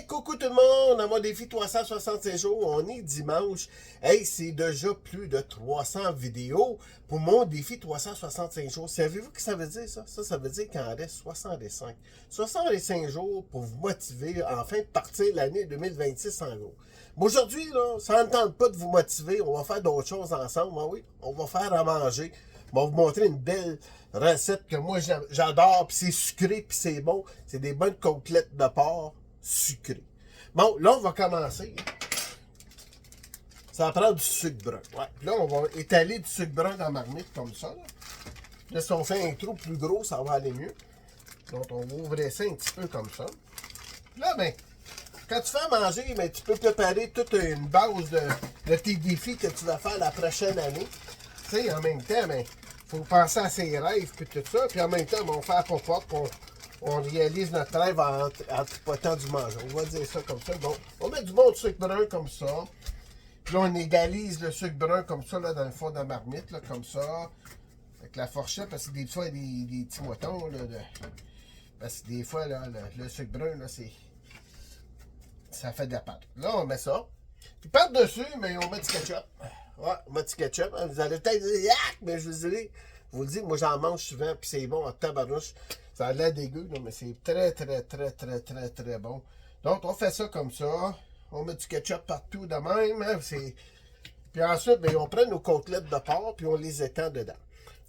coucou tout le monde, à mon défi 365 jours, on est dimanche. Hey, c'est déjà plus de 300 vidéos pour mon défi 365 jours. Savez-vous ce que ça veut dire ça? Ça veut dire qu'il en reste 65. 65 jours pour vous motiver enfin de partir l'année 2026 en gros. Mais aujourd'hui, là, ça ne tente pas de vous motiver, on va faire d'autres choses ensemble. Ah oui, on va faire à manger. On va vous montrer une belle recette que moi j'adore, puis c'est sucré, puis c'est bon. C'est des bonnes côtelettes de porc sucrées. Bon, là, on va commencer. Ça va prendre du sucre brun. Ouais. Puis là, on va étaler du sucre brun dans la marmite comme ça. Là, si on fait un trou plus gros, ça va aller mieux. Donc, on va ouvrir ça un petit peu comme ça. Puis là, ben, quand tu fais à manger, ben, tu peux préparer toute une base de tes défis que tu vas faire la prochaine année. Tu sais, en même temps, ben, faut penser à ses rêves puis tout ça. Puis en même temps, ben, on fait la popote, on réalise notre rêve en tripotant du manger. On va dire ça comme ça. Bon, on met du bon sucre brun comme ça. Puis là, on égalise le sucre brun comme ça, là, dans le fond de la marmite, là, comme ça. Avec la fourchette, parce que des fois, il y a des petits moutons, là. Parce que des fois, là, le sucre brun, là, ça fait de la pâte. Là, on met ça. Puis par-dessus, mais on met du ketchup. Ouais, on met du ketchup. Vous allez peut-être dire, yak, mais je vous le dis, moi j'en mange souvent, puis c'est bon en tabarnouche. Ça a l'air dégueu, non, mais c'est très, très, très, très, très, très bon. Donc, on fait ça comme ça. On met du ketchup partout de même. Hein, puis ensuite, bien, on prend nos côtelettes de porc, puis on les étend dedans.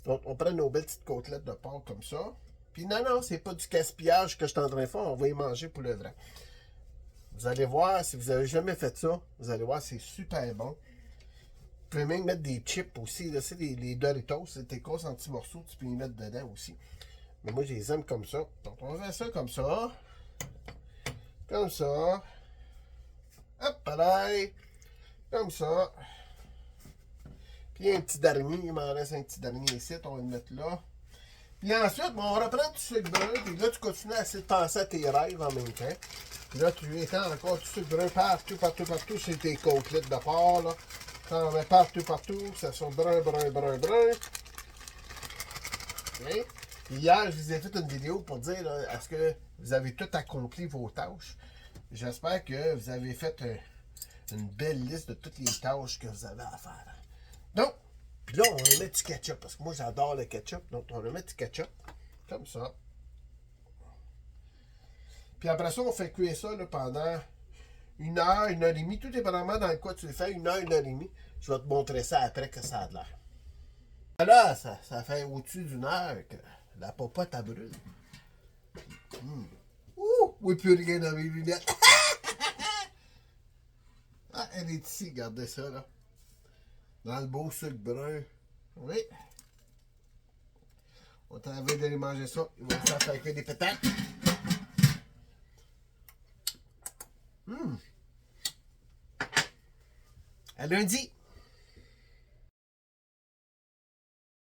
Donc, on prend nos belles petites côtelettes de porc comme ça. Puis non, c'est pas du gaspillage que je suis en train de faire. On va y manger pour le vrai. Vous allez voir, si vous n'avez jamais fait ça, vous allez voir, c'est super bon. Vous pouvez même mettre des chips aussi. Là, c'est les Doritos, c'est tes casses en petits morceaux, tu peux y mettre dedans aussi. Mais moi, je les aime comme ça. Donc, on fait ça comme ça. Comme ça. Hop, pareil. Comme ça. Puis un petit dernier, il m'en reste un petit dernier ici, on va le mettre là. Puis ensuite, bon, on reprend du sucre brun, puis là, tu continues à essayer de penser à tes rêves en même temps. Puis là, tu étends encore du sucre brun partout, partout, partout, sur tes côtelettes de porc, là. Tu en mets partout, partout, ça soit brun, brun, brun, brun. Okay. Puis hier, je vous ai fait une vidéo pour dire, est-ce que vous avez tout accompli vos tâches? J'espère que vous avez fait une belle liste de toutes les tâches que vous avez à faire. Donc, puis là, on va mettre du ketchup, parce que moi, j'adore le ketchup. Donc, on va mettre du ketchup, comme ça. Puis après ça, on fait cuire ça là, pendant 1 heure et demie. Tout dépendamment dans quoi tu le fais, 1 heure et demie. Je vais te montrer ça après que ça a de l'air. Là, ça fait au-dessus d'1 heure que la popote a brûlé. Ouh, oui, plus rien dans mes lunettes. Ah, elle est ici, regardez ça, là. Dans le beau sucre brun. Oui. On t'avait d'aller manger ça. Il va faire avec des pétates. À lundi.